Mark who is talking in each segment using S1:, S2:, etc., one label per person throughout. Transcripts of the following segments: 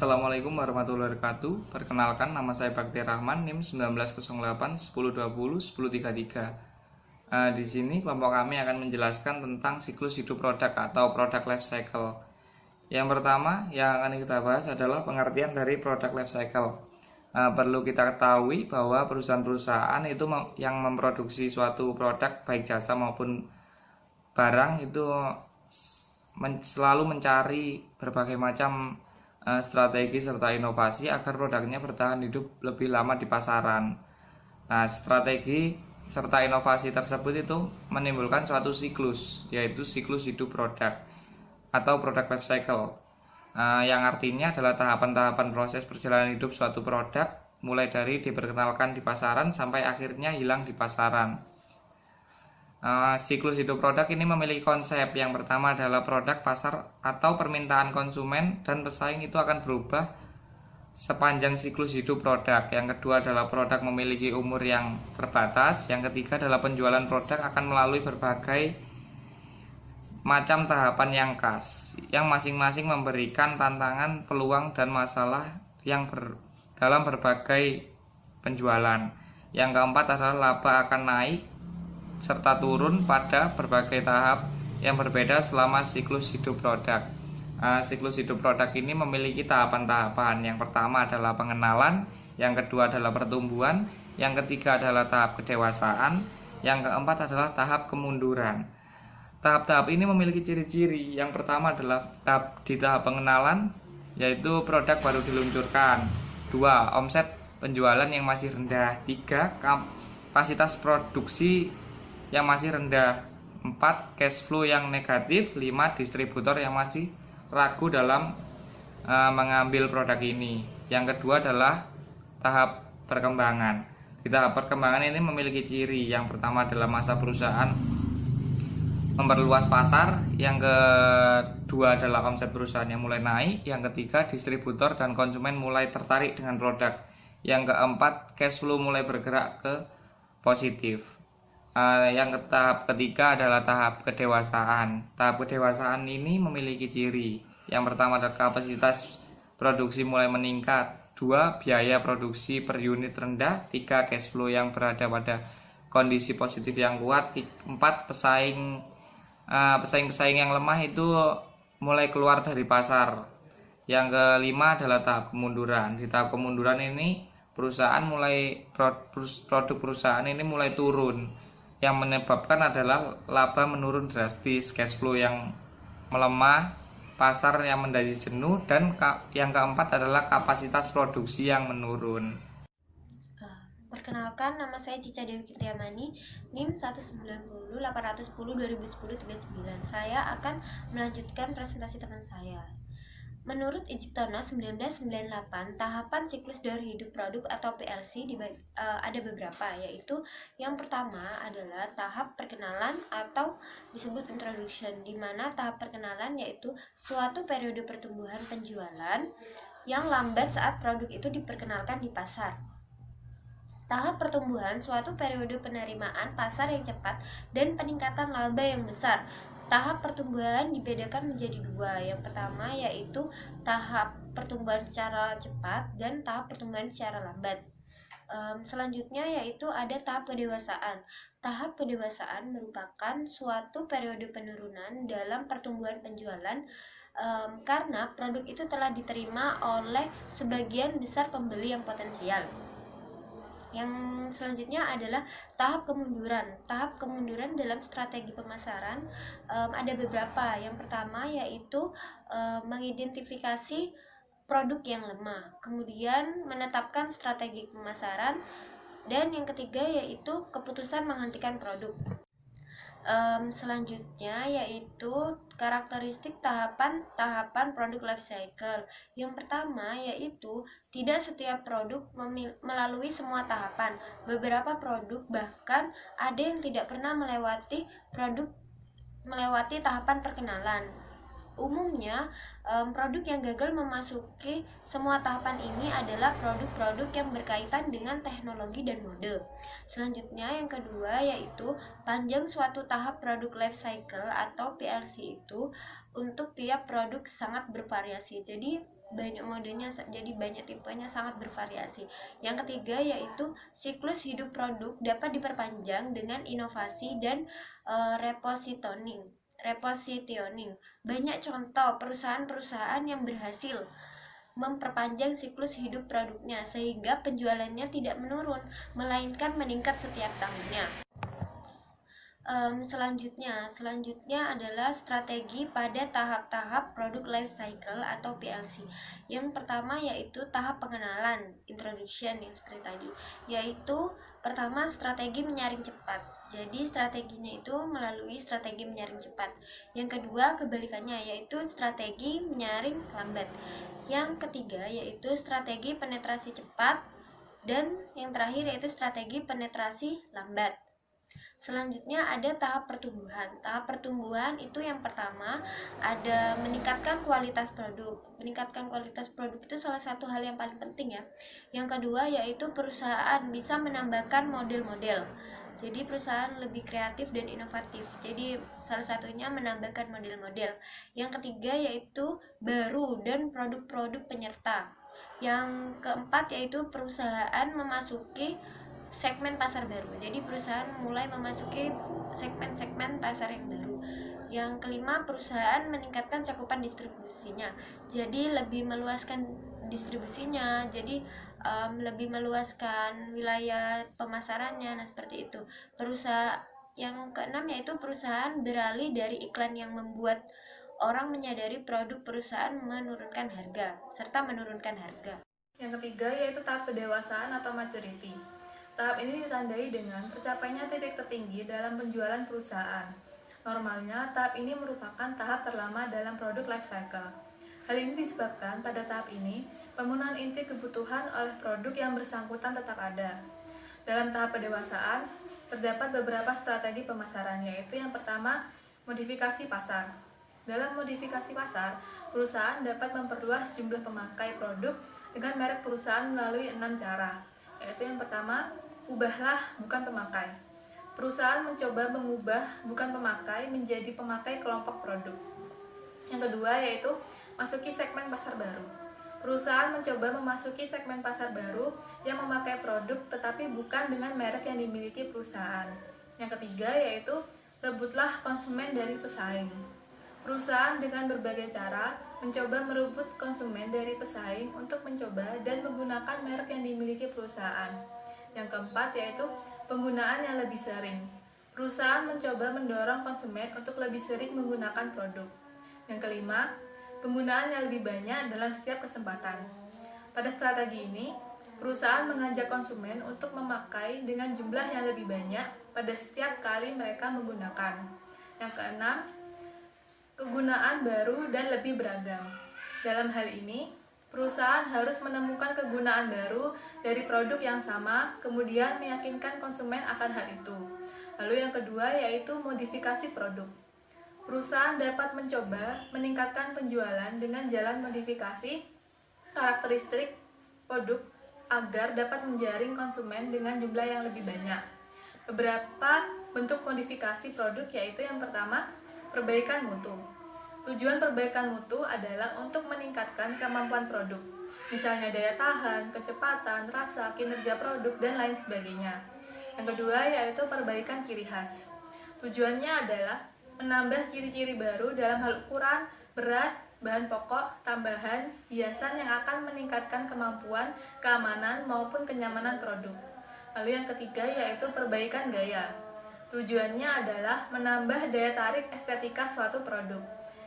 S1: Assalamualaikum warahmatullahi wabarakatuh. Perkenalkan, nama saya Bakti Rahman, NIM 1908 1020 1033. Di sini kelompok kami akan menjelaskan tentang siklus hidup produk atau product life cycle. Yang pertama yang akan kita bahas adalah pengertian dari product life cycle. Perlu kita ketahui bahwa perusahaan-perusahaan itu yang memproduksi suatu produk baik jasa maupun barang itu selalu mencari berbagai macam strategi serta inovasi agar produknya bertahan hidup lebih lama di pasaran. Nah, strategi serta inovasi tersebut itu menimbulkan suatu siklus, yaitu siklus hidup produk atau product life cycle, yang artinya adalah tahapan-tahapan proses perjalanan hidup suatu produk, mulai dari diperkenalkan di pasaran sampai akhirnya hilang di pasaran. Siklus hidup produk ini memiliki konsep. Yang pertama adalah produk, pasar, atau permintaan konsumen dan pesaing itu akan berubah sepanjang siklus hidup produk. Yang kedua adalah produk memiliki umur yang terbatas. Yang ketiga adalah penjualan produk akan melalui berbagai macam tahapan yang khas, yang masing-masing memberikan tantangan, peluang, dan masalah yang dalam berbagai penjualan. Yang keempat adalah laba akan naik serta turun pada berbagai tahap yang berbeda selama siklus hidup produk. Siklus hidup produk ini memiliki tahapan-tahapan. Yang pertama adalah pengenalan, yang kedua adalah pertumbuhan, yang ketiga adalah tahap kedewasaan, yang keempat adalah tahap kemunduran. Tahap-tahap ini memiliki ciri-ciri. Yang pertama adalah di tahap pengenalan, yaitu produk baru diluncurkan. 2. Omset penjualan yang masih rendah. 3. Kapasitas produksi yang masih rendah. 4. Cash flow yang negatif. 5. Distributor yang masih ragu dalam mengambil produk ini. Yang kedua adalah tahap perkembangan. Di tahap perkembangan ini memiliki ciri. Yang pertama adalah masa perusahaan memperluas pasar. Yang kedua adalah omset perusahaan yang mulai naik. Yang ketiga, distributor dan konsumen mulai tertarik dengan produk. Yang keempat, cash flow mulai bergerak ke positif. Yang tahap ketiga adalah tahap kedewasaan. Tahap kedewasaan ini memiliki ciri. Yang pertama adalah kapasitas produksi mulai meningkat. 2. Biaya produksi per unit rendah. 3. Cash flow yang berada pada kondisi positif yang kuat. 4. Pesaing-pesaing yang lemah itu mulai keluar dari pasar. Yang kelima adalah tahap kemunduran. Di tahap kemunduran ini produk perusahaan ini mulai turun. Yang menyebabkan adalah laba menurun drastis, cash flow yang melemah, pasar yang menjadi jenuh, dan yang keempat adalah kapasitas produksi yang menurun.
S2: Perkenalkan, nama saya Cica Dewi Kirtiamani, NIM 190-810-2010-39. Saya akan melanjutkan presentasi teman saya. Menurut Ijtono 1998, tahapan siklus dari hidup produk atau PLC ada beberapa, yaitu yang pertama adalah tahap perkenalan atau disebut introduction, di mana tahap perkenalan yaitu suatu periode pertumbuhan penjualan yang lambat saat produk itu diperkenalkan di pasar. Tahap pertumbuhan suatu periode penerimaan pasar yang cepat dan peningkatan laba yang besar. Tahap pertumbuhan dibedakan menjadi dua. Yang pertama yaitu tahap pertumbuhan secara cepat dan tahap pertumbuhan secara lambat. Selanjutnya yaitu ada tahap kedewasaan. Tahap kedewasaan merupakan suatu periode penurunan dalam pertumbuhan penjualan karena produk itu telah diterima oleh sebagian besar pembeli yang potensial. Yang selanjutnya adalah tahap kemunduran. Tahap kemunduran dalam strategi pemasaran ada beberapa. Yang pertama yaitu mengidentifikasi produk yang lemah, kemudian menetapkan strategi pemasaran, dan yang ketiga yaitu keputusan menghentikan produk. Selanjutnya yaitu karakteristik tahapan produk life cycle. Yang pertama yaitu tidak setiap produk melalui semua tahapan. Beberapa produk bahkan ada yang tidak pernah melewati tahapan perkenalan. Umumnya produk yang gagal memasuki semua tahapan ini adalah produk-produk yang berkaitan dengan teknologi dan mode. Selanjutnya yang kedua yaitu panjang suatu tahap produk life cycle atau PLC itu untuk tiap produk sangat bervariasi. Jadi banyak modenya, jadi banyak tipenya, sangat bervariasi. Yang ketiga yaitu siklus hidup produk dapat diperpanjang dengan inovasi dan repositioning. Banyak contoh perusahaan-perusahaan yang berhasil memperpanjang siklus hidup produknya sehingga penjualannya tidak menurun, melainkan meningkat setiap tahunnya. Selanjutnya adalah strategi pada tahap-tahap produk life cycle atau PLC. Yang pertama yaitu tahap pengenalan, introduction, yang seperti tadi, yaitu pertama strategi menyaring cepat. Jadi strateginya itu melalui strategi menyaring cepat. Yang kedua kebalikannya, yaitu strategi menyaring lambat. Yang ketiga yaitu strategi penetrasi cepat, dan yang terakhir yaitu strategi penetrasi lambat. Selanjutnya ada tahap pertumbuhan. Tahap pertumbuhan itu yang pertama ada meningkatkan kualitas produk. Meningkatkan kualitas produk itu salah satu hal yang paling penting ya. Yang kedua yaitu perusahaan bisa menambahkan model-model. Jadi perusahaan lebih kreatif dan inovatif. Jadi salah satunya menambahkan model-model. Yang ketiga yaitu baru dan produk-produk penyerta. Yang keempat yaitu perusahaan memasuki segmen pasar baru. Jadi perusahaan mulai memasuki segmen-segmen pasar yang baru. Yang kelima, perusahaan meningkatkan cakupan distribusinya. Jadi lebih meluaskan distribusinya. Jadi lebih meluaskan wilayah pemasarannya. Nah, seperti itu. Perusahaan yang keenam yaitu perusahaan beralih dari iklan yang membuat orang menyadari produk perusahaan menurunkan harga serta menurunkan harga.
S3: Yang ketiga yaitu tahap kedewasaan atau maturity. Tahap ini ditandai dengan tercapainya titik tertinggi dalam penjualan perusahaan. Normalnya, tahap ini merupakan tahap terlama dalam produk life cycle. Hal ini disebabkan pada tahap ini, pemenuhan inti kebutuhan oleh produk yang bersangkutan tetap ada. Dalam tahap pendewasaan, terdapat beberapa strategi pemasaran, yaitu yang pertama, modifikasi pasar. Dalam modifikasi pasar, perusahaan dapat memperluas jumlah pemakai produk dengan merek perusahaan melalui 6 cara, yaitu yang pertama, ubahlah bukan pemakai. Perusahaan mencoba mengubah bukan pemakai menjadi pemakai kelompok produk. Yang kedua yaitu masuki segmen pasar baru. Perusahaan mencoba memasuki segmen pasar baru yang memakai produk tetapi bukan dengan merek yang dimiliki perusahaan. Yang ketiga yaitu rebutlah konsumen dari pesaing. Perusahaan dengan berbagai cara mencoba merebut konsumen dari pesaing untuk mencoba dan menggunakan merek yang dimiliki perusahaan. Yang keempat yaitu penggunaan yang lebih sering. Perusahaan mencoba mendorong konsumen untuk lebih sering menggunakan produk. Yang kelima, penggunaan yang lebih banyak dalam setiap kesempatan. Pada strategi ini, perusahaan mengajak konsumen untuk memakai dengan jumlah yang lebih banyak pada setiap kali mereka menggunakan. Yang keenam, kegunaan baru dan lebih beragam. Dalam hal ini, perusahaan harus menemukan kegunaan baru dari produk yang sama, kemudian meyakinkan konsumen akan hal itu. Lalu yang kedua yaitu modifikasi produk. Perusahaan dapat mencoba meningkatkan penjualan dengan jalan modifikasi karakteristik produk agar dapat menjaring konsumen dengan jumlah yang lebih banyak. Beberapa bentuk modifikasi produk yaitu yang pertama, perbaikan mutu. Tujuan perbaikan mutu adalah untuk meningkatkan kemampuan produk, misalnya daya tahan, kecepatan, rasa, kinerja produk, dan lain sebagainya. Yang kedua yaitu perbaikan ciri khas. Tujuannya adalah menambah ciri-ciri baru dalam hal ukuran, berat, bahan pokok, tambahan, hiasan yang akan meningkatkan kemampuan, keamanan, maupun kenyamanan produk. Lalu yang ketiga yaitu perbaikan gaya. Tujuannya adalah menambah daya tarik estetika suatu produk.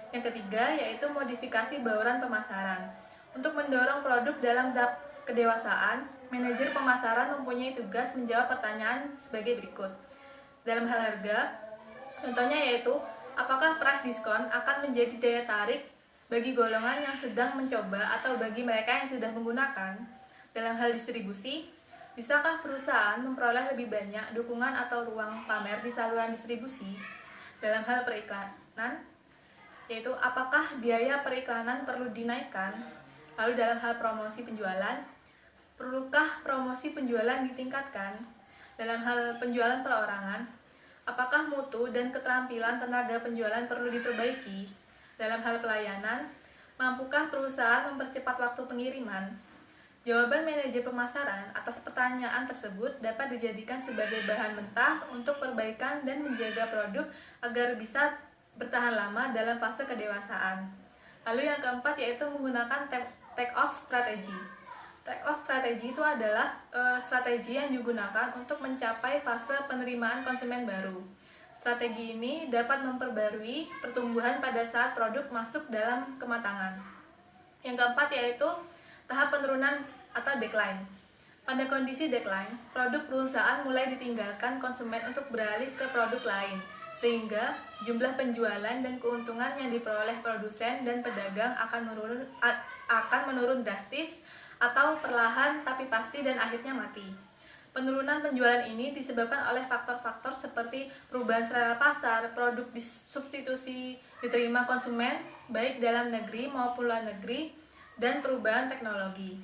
S3: Yang ketiga yaitu modifikasi bauran pemasaran. Untuk mendorong produk dalam tahap kedewasaan, manajer pemasaran mempunyai tugas menjawab pertanyaan sebagai berikut. Dalam hal harga, contohnya yaitu apakah price diskon akan menjadi daya tarik bagi golongan yang sedang mencoba atau bagi mereka yang sudah menggunakan. Dalam hal distribusi, bisakah perusahaan memperoleh lebih banyak dukungan atau ruang pamer di saluran distribusi? Dalam hal periklanan, yaitu apakah biaya periklanan perlu dinaikkan? Lalu dalam hal promosi penjualan, perlukah promosi penjualan ditingkatkan? Dalam hal penjualan perorangan, apakah mutu dan keterampilan tenaga penjualan perlu diperbaiki? Dalam hal pelayanan, Mampukah perusahaan mempercepat waktu pengiriman? Jawaban manajer pemasaran atas pertanyaan tersebut dapat dijadikan sebagai bahan mentah untuk perbaikan dan menjaga produk agar bisa bertahan lama dalam fase kedewasaan. Lalu yang keempat yaitu menggunakan take-off strategi. Take-off strategi itu adalah strategi yang digunakan untuk mencapai fase penerimaan konsumen baru. Strategi ini dapat memperbarui pertumbuhan pada saat produk masuk dalam kematangan. Yang keempat yaitu tahap penurunan atau decline. Pada kondisi decline, produk perusahaan mulai ditinggalkan konsumen untuk beralih ke produk lain, sehingga jumlah penjualan dan keuntungan yang diperoleh produsen dan pedagang akan menurun drastis atau perlahan tapi pasti dan akhirnya mati. Penurunan penjualan ini disebabkan oleh faktor-faktor seperti perubahan selera pasar, produk disubstitusi diterima konsumen baik dalam negeri maupun luar negeri, dan perubahan teknologi.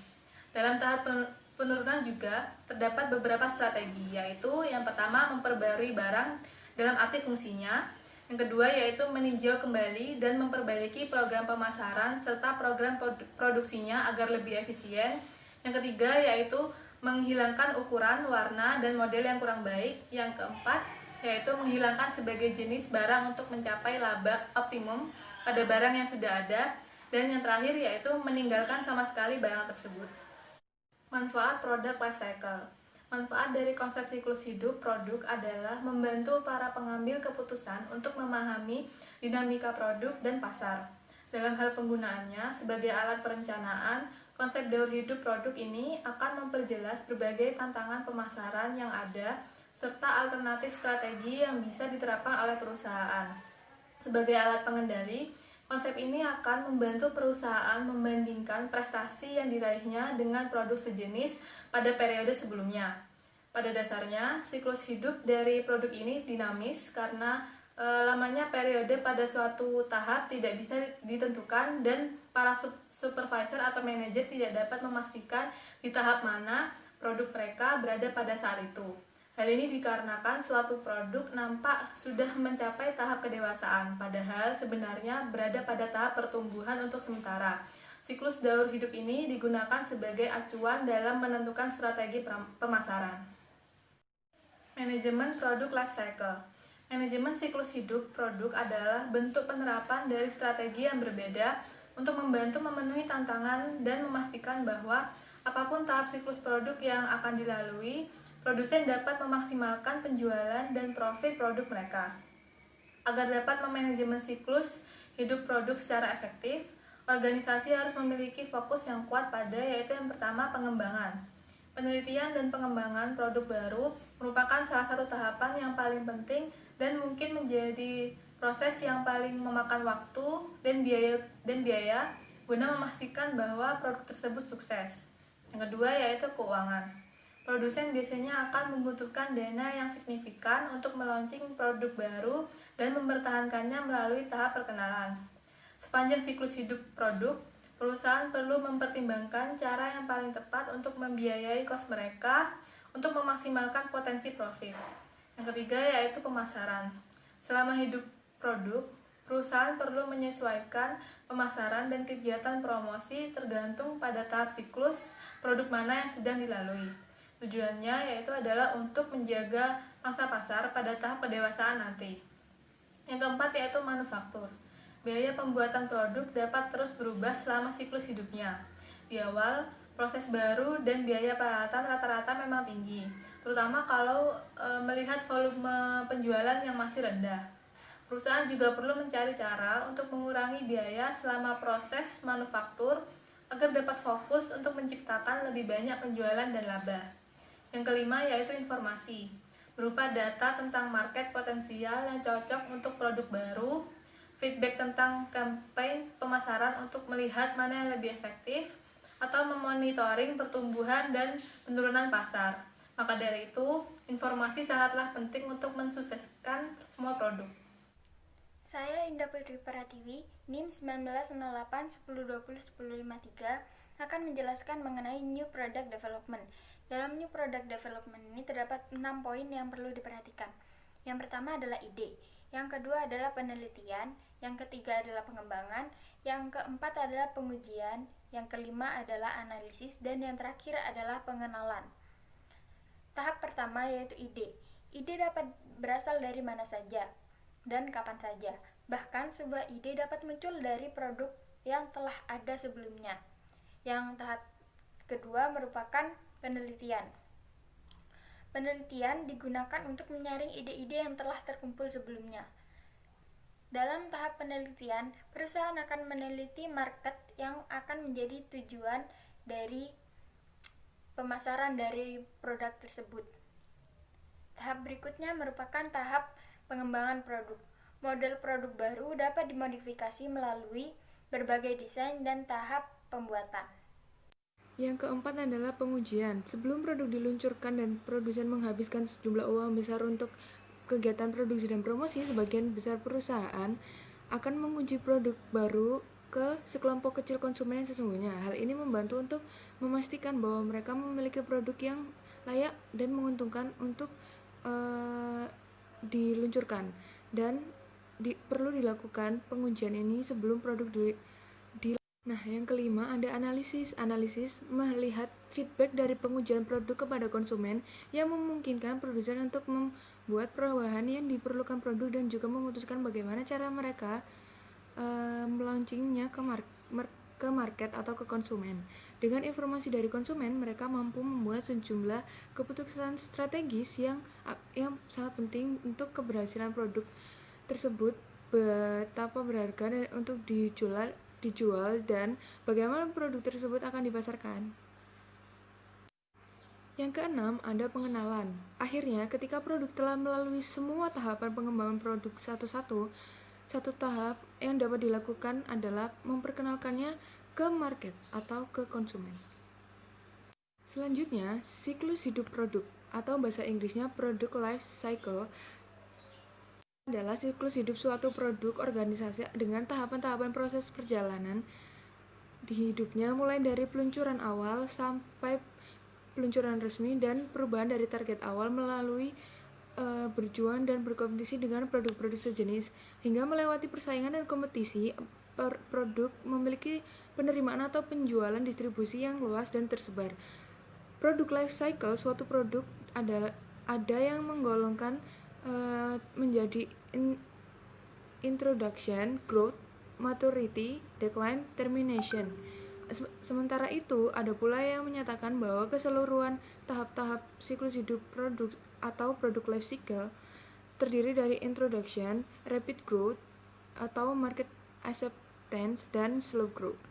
S3: Dalam tahap penurunan juga terdapat beberapa strategi, yaitu yang pertama memperbarui barang dalam arti fungsinya, yang kedua yaitu meninjau kembali dan memperbaiki program pemasaran serta program produksinya agar lebih efisien, yang ketiga yaitu menghilangkan ukuran, warna, dan model yang kurang baik, yang keempat yaitu menghilangkan sebagai jenis barang untuk mencapai laba optimum pada barang yang sudah ada, dan yang terakhir yaitu meninggalkan sama sekali barang tersebut. Manfaat produk life cycle. Manfaat dari konsep siklus hidup produk adalah membantu para pengambil keputusan untuk memahami dinamika produk dan pasar. Dalam hal penggunaannya sebagai alat perencanaan, konsep daur hidup produk ini akan memperjelas berbagai tantangan pemasaran yang ada serta alternatif strategi yang bisa diterapkan oleh perusahaan. Sebagai alat pengendali, konsep ini akan membantu perusahaan membandingkan prestasi yang diraihnya dengan produk sejenis pada periode sebelumnya. Pada dasarnya, siklus hidup dari produk ini dinamis karena lamanya periode pada suatu tahap tidak bisa ditentukan dan para supervisor atau manajer tidak dapat memastikan di tahap mana produk mereka berada pada saat itu. Hal ini dikarenakan suatu produk nampak sudah mencapai tahap kedewasaan, padahal sebenarnya berada pada tahap pertumbuhan untuk sementara. Siklus daur hidup ini digunakan sebagai acuan dalam menentukan strategi pemasaran. Manajemen produk life cycle. Manajemen siklus hidup produk adalah bentuk penerapan dari strategi yang berbeda untuk membantu memenuhi tantangan dan memastikan bahwa apapun tahap siklus produk yang akan dilalui, produsen dapat memaksimalkan penjualan dan profit produk mereka. Agar dapat memanajemen siklus hidup produk secara efektif, organisasi harus memiliki fokus yang kuat pada yaitu yang pertama pengembangan. Penelitian dan pengembangan produk baru merupakan salah satu tahapan yang paling penting dan mungkin menjadi proses yang paling memakan waktu dan biaya guna memastikan bahwa produk tersebut sukses. Yang kedua yaitu keuangan. Produsen biasanya akan membutuhkan dana yang signifikan untuk melaunching produk baru dan mempertahankannya melalui tahap perkenalan. Sepanjang siklus hidup produk, perusahaan perlu mempertimbangkan cara yang paling tepat untuk membiayai kos mereka untuk memaksimalkan potensi profit. Yang ketiga yaitu pemasaran. Selama hidup produk, perusahaan perlu menyesuaikan pemasaran dan kegiatan promosi tergantung pada tahap siklus produk mana yang sedang dilalui. Tujuannya yaitu adalah untuk menjaga masa pasar pada tahap kedewasaan nanti. Yang keempat yaitu manufaktur. Biaya pembuatan produk dapat terus berubah selama siklus hidupnya. Di awal, proses baru dan biaya peralatan rata-rata memang tinggi, terutama kalau melihat volume penjualan yang masih rendah. Perusahaan juga perlu mencari cara untuk mengurangi biaya selama proses manufaktur agar dapat fokus untuk menciptakan lebih banyak penjualan dan laba. Yang kelima yaitu informasi, berupa data tentang market potensial yang cocok untuk produk baru, feedback tentang campaign pemasaran untuk melihat mana yang lebih efektif, atau memonitoring pertumbuhan dan penurunan pasar. Maka dari itu, informasi sangatlah penting untuk mensukseskan semua produk.
S4: Saya Indah Putri Pratiwi, NIM 1908-1020-1053 akan menjelaskan mengenai New Product Development. Dalam New Product Development ini terdapat 6 poin yang perlu diperhatikan. Yang pertama adalah ide, yang kedua adalah penelitian, yang ketiga adalah pengembangan, yang keempat adalah pengujian, yang kelima adalah analisis, dan yang terakhir adalah pengenalan. Tahap pertama yaitu ide. Ide dapat berasal dari mana saja dan kapan saja. Bahkan sebuah ide dapat muncul dari produk yang telah ada sebelumnya. Yang tahap kedua merupakan penelitian. Penelitian digunakan untuk menyaring ide-ide yang telah terkumpul sebelumnya. Dalam tahap penelitian, perusahaan akan meneliti market yang akan menjadi tujuan dari pemasaran dari produk tersebut. Tahap berikutnya merupakan tahap pengembangan produk. Model produk baru dapat dimodifikasi melalui berbagai desain dan tahap pembuatan.
S5: Yang keempat adalah pengujian. Sebelum produk diluncurkan dan produsen menghabiskan sejumlah uang besar untuk kegiatan produksi dan promosi, sebagian besar perusahaan akan menguji produk baru ke sekelompok kecil konsumen yang sesungguhnya. Hal ini membantu untuk memastikan bahwa mereka memiliki produk yang layak dan menguntungkan untuk diluncurkan. Dan perlu dilakukan pengujian ini sebelum produk Nah, yang kelima ada analisis. Analisis melihat feedback dari pengujian produk kepada konsumen yang memungkinkan produsen untuk membuat perubahan yang diperlukan produk dan juga memutuskan bagaimana cara mereka melaunchingnya ke market atau ke konsumen. Dengan informasi dari konsumen, mereka mampu membuat sejumlah keputusan strategis yang sangat penting untuk keberhasilan produk tersebut, betapa berharga untuk dijual dan bagaimana produk tersebut akan dipasarkan. Yang keenam, ada pengenalan. Akhirnya, ketika produk telah melalui semua tahapan pengembangan produk satu tahap yang dapat dilakukan adalah memperkenalkannya ke market atau ke konsumen. Selanjutnya, siklus hidup produk atau bahasa Inggrisnya product life cycle adalah siklus hidup suatu produk organisasi dengan tahapan-tahapan proses perjalanan di hidupnya, mulai dari peluncuran awal sampai peluncuran resmi dan perubahan dari target awal melalui berjuang dan berkompetisi dengan produk-produk sejenis hingga melewati persaingan dan kompetisi. Produk memiliki penerimaan atau penjualan distribusi yang luas dan tersebar. Product life cycle suatu produk ada yang menggolongkan menjadi introduction, growth, maturity, decline, termination. Sementara itu, ada pula yang menyatakan bahwa keseluruhan tahap-tahap siklus hidup produk atau product life cycle terdiri dari introduction, rapid growth atau market acceptance, dan slow growth.